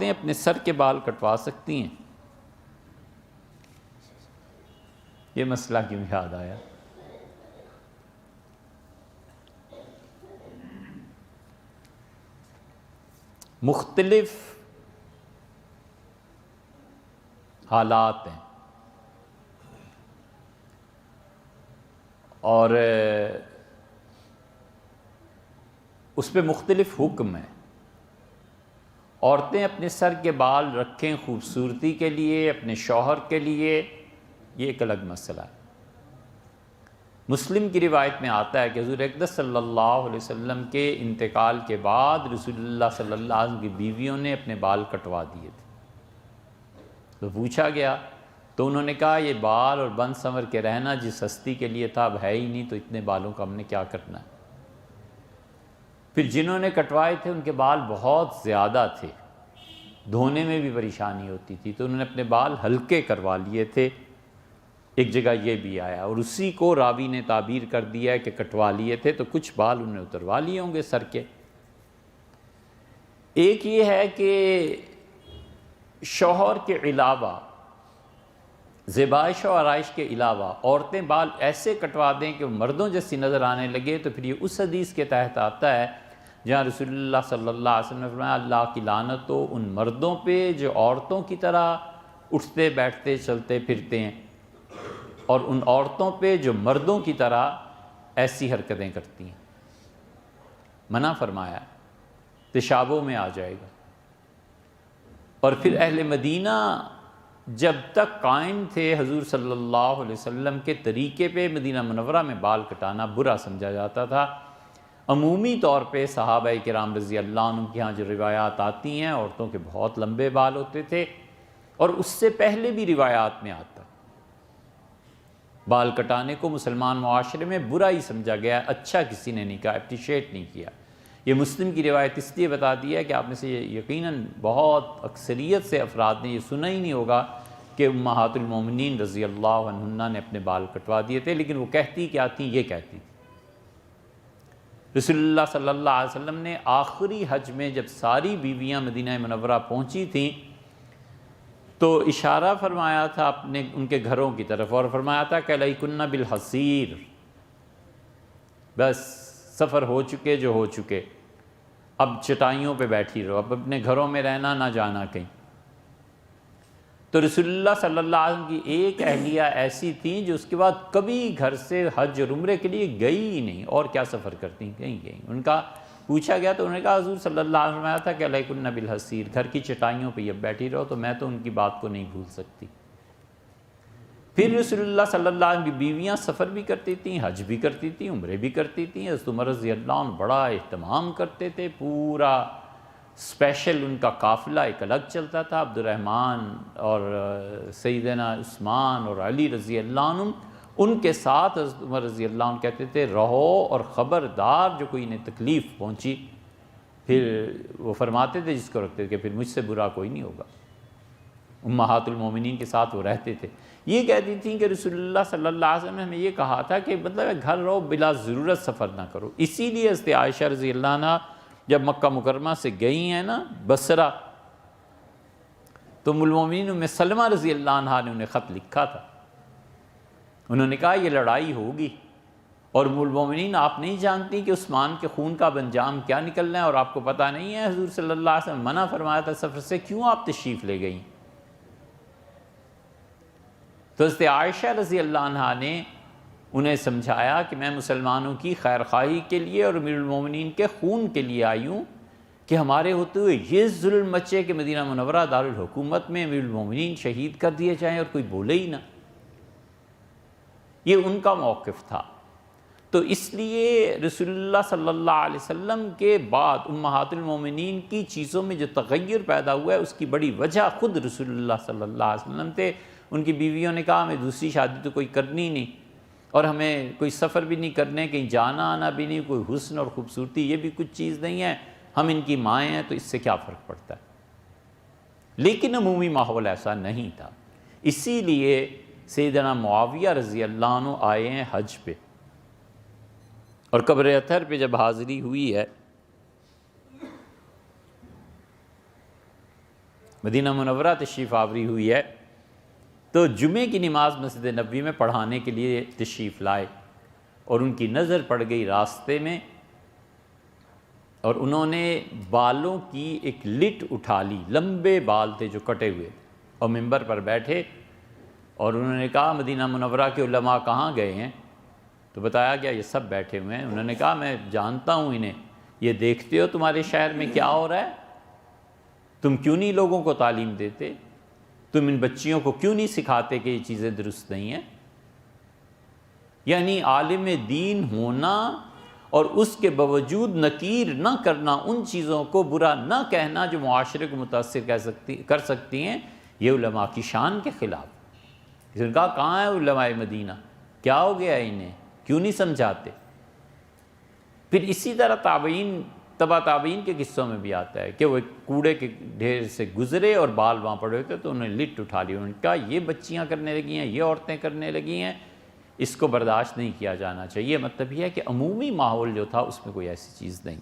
عورتیں اپنے سر کے بال کٹوا سکتی ہیں؟ یہ مسئلہ کیوں یاد آیا؟ مختلف حالات ہیں اور اس پہ مختلف حکم ہیں۔ عورتیں اپنے سر کے بال رکھیں خوبصورتی کے لیے، اپنے شوہر کے لیے، یہ ایک الگ مسئلہ ہے۔ مسلم کی روایت میں آتا ہے کہ حضور اقدس صلی اللہ علیہ وسلم کے انتقال کے بعد رسول اللہ صلی اللہ علیہ وسلم کی بیویوں نے اپنے بال کٹوا دیے تھے۔ تو پوچھا گیا تو انہوں نے کہا یہ بال اور بن سنور کے رہنا جس ہستی کے لیے تھا اب ہے ہی نہیں، تو اتنے بالوں کا ہم نے کیا کرنا ہے۔ پھر جنہوں نے کٹوائے تھے ان کے بال بہت زیادہ تھے، دھونے میں بھی پریشانی ہوتی تھی، تو انہوں نے اپنے بال ہلکے کروا لیے تھے۔ ایک جگہ یہ بھی آیا اور اسی کو راوی نے تعبیر کر دیا ہے کہ کٹوا لیے تھے، تو کچھ بال انہوں نے اتروا لیے ہوں گے سر کے۔ ایک یہ ہے کہ شوہر کے علاوہ، زیبائش و آرائش کے علاوہ عورتیں بال ایسے کٹوا دیں کہ وہ مردوں جیسی نظر آنے لگے، تو پھر یہ اس حدیث کے تحت آتا ہے جہاں رسول اللہ صلی اللہ علیہ وسلم نے فرمایا اللہ کی لعنت ہو ان مردوں پہ جو عورتوں کی طرح اٹھتے بیٹھتے چلتے پھرتے ہیں، اور ان عورتوں پہ جو مردوں کی طرح ایسی حرکتیں کرتی ہیں۔ منع فرمایا تشابہ میں آ جائے گا۔ اور پھر اہل مدینہ جب تک قائم تھے حضور صلی اللہ علیہ وسلم کے طریقے پہ مدینہ منورہ میں بال کٹانا برا سمجھا جاتا تھا۔ عمومی طور پہ صحابہ کرام رضی اللہ عنہ کے ہاں جو روایات آتی ہیں عورتوں کے بہت لمبے بال ہوتے تھے، اور اس سے پہلے بھی روایات میں آتا بال کٹانے کو مسلمان معاشرے میں برا ہی سمجھا گیا، اچھا کسی نے نہیں کہا، اپریشیٹ نہیں کیا۔ یہ مسلم کی روایت اس لیے بتا دی ہے کہ آپ میں سے یقیناً بہت اکثریت سے افراد نے یہ سنا ہی نہیں ہوگا کہ امہات المومنین رضی اللہ عنہن نے اپنے بال کٹوا دیے تھے، لیکن وہ کہتی کیا تھیں؟ یہ کہتی تھی رسول اللہ صلی اللہ علیہ وسلم نے آخری حج میں جب ساری بیویاں مدینہ منورہ پہنچی تھیں تو اشارہ فرمایا تھا اپنے ان کے گھروں کی طرف، اور فرمایا تھا کہ علیکن بالحصیر، بس سفر ہو چکے جو ہو چکے، اب چٹائیوں پہ بیٹھی رہو، اب اپنے گھروں میں رہنا، نہ جانا کہیں۔ تو رسول اللہ صلی اللہ علیہ وسلم کی ایک اہلیہ ایسی تھیں جو اس کے بعد کبھی گھر سے حج اور عمرے کے لیے گئی ہی نہیں، اور کیا سفر کرتی کہیں گئی۔ ان کا پوچھا گیا تو انہوں نے کہا حضور صلی اللہ علیہ وسلم تھا کہ علیکن بالحصیر، گھر کی چٹائیوں پہ اب بیٹھی رہو، تو میں تو ان کی بات کو نہیں بھول سکتی۔ پھر رسول اللہ صلی اللہ علیہ وسلم کی بیویاں سفر بھی کرتی تھیں، حج بھی کرتی تھیں، عمرے بھی کرتی تھیں۔ حضرت عمر رضی اللہ عنہ بڑا اہتمام کرتے تھے، پورا اسپیشل ان کا قافلہ ایک الگ چلتا تھا، عبد الرحمن اور سیدنا عثمان اور علی رضی اللہ عنہ ان کے ساتھ حضرت عمر رضی اللہ عنہ کہتے تھے رہو، اور خبردار جو کوئی انہیں تکلیف پہنچی، پھر وہ فرماتے تھے جس کو رکھتے تھے کہ پھر مجھ سے برا کوئی نہیں ہوگا۔ امہات المومنین کے ساتھ وہ رہتے تھے۔ یہ کہتی تھیں کہ رسول اللہ صلی اللہ علیہ وسلم نے ہمیں یہ کہا تھا کہ مطلب گھر رہو، بلا ضرورت سفر نہ کرو۔ اسی لیے حضرت عائشہ رضی اللہ عنہ جب مکہ مکرمہ سے گئی ہیں نا بصرہ، تو ام المومنین ام سلمہ رضی اللہ عنہ نے انہیں خط لکھا تھا، انہوں نے کہا یہ لڑائی ہوگی، اور ام المومنین آپ نہیں جانتی کہ عثمان کے خون کا انجام کیا نکلنا ہے، اور آپ کو پتہ نہیں ہے حضور صلی اللہ علیہ وسلم منع فرمایا تھا سفر سے، کیوں آپ تشریف لے گئیں؟ تو حضرت عائشہ رضی اللہ عنہ نے انہیں سمجھایا کہ میں مسلمانوں کی خیر خواہی کے لیے اور امیر المومنین کے خون کے لیے آئی ہوں، کہ ہمارے ہوتے ہوئے یہ ظلم مچے کہ مدینہ منورہ دارالحکومت میں امیر المومنین شہید کر دیے جائیں اور کوئی بولے ہی نہ۔ یہ ان کا موقف تھا۔ تو اس لیے رسول اللہ صلی اللہ علیہ وسلم کے بعد امہات المومنین کی چیزوں میں جو تغیر پیدا ہوا ہے اس کی بڑی وجہ خود رسول اللہ صلی اللہ علیہ وسلم تھے۔ ان کی بیویوں نے کہا ہمیں دوسری شادی تو کوئی کرنی نہیں، اور ہمیں کوئی سفر بھی نہیں کرنے، کہیں جانا آنا بھی نہیں، کوئی حسن اور خوبصورتی یہ بھی کچھ چیز نہیں ہے، ہم ان کی مائیں ہیں تو اس سے کیا فرق پڑتا ہے۔ لیکن عمومی ماحول ایسا نہیں تھا، اسی لیے سیدنا معاویہ رضی اللہ عنہ آئے ہیں حج پہ، اور قبر اطہر پہ جب حاضری ہوئی ہے مدینہ منورہ تشریف آوری ہوئی ہے تو جمعے کی نماز مسجد نبوی میں پڑھانے کے لیے تشریف لائے، اور ان کی نظر پڑ گئی راستے میں، اور انہوں نے بالوں کی ایک لٹ اٹھا لی، لمبے بال تھے جو کٹے ہوئے، اور منبر پر بیٹھے، اور انہوں نے کہا مدینہ منورہ کے علماء کہاں گئے ہیں؟ تو بتایا گیا یہ سب بیٹھے ہوئے ہیں۔ انہوں نے کہا میں جانتا ہوں انہیں، یہ دیکھتے ہو تمہارے شہر میں کیا ہو رہا ہے، تم کیوں نہیں لوگوں کو تعلیم دیتے، تم ان بچیوں کو کیوں نہیں سکھاتے کہ یہ چیزیں درست نہیں ہیں؟ یعنی عالم دین ہونا اور اس کے باوجود نکیر نہ کرنا، ان چیزوں کو برا نہ کہنا جو معاشرے کو متاثر کر سکتی ہیں، یہ علماء کی شان کے خلاف۔ اس نے کہا کہاں ہے علماء مدینہ، کیا ہو گیا انہیں، کیوں نہیں سمجھاتے؟ پھر اسی طرح تابعین، تبع تابعین کے قصوں میں بھی آتا ہے کہ وہ ایک کوڑے کے ڈھیر سے گزرے اور بال وہاں پڑے ہوئے تھے تو انہوں نے لٹ اٹھا لی، انہوں نے کہا یہ بچیاں کرنے لگی ہیں، یہ عورتیں کرنے لگی ہیں، اس کو برداشت نہیں کیا جانا چاہیے۔ مطلب یہ ہے کہ عمومی ماحول جو تھا اس میں کوئی ایسی چیز نہیں۔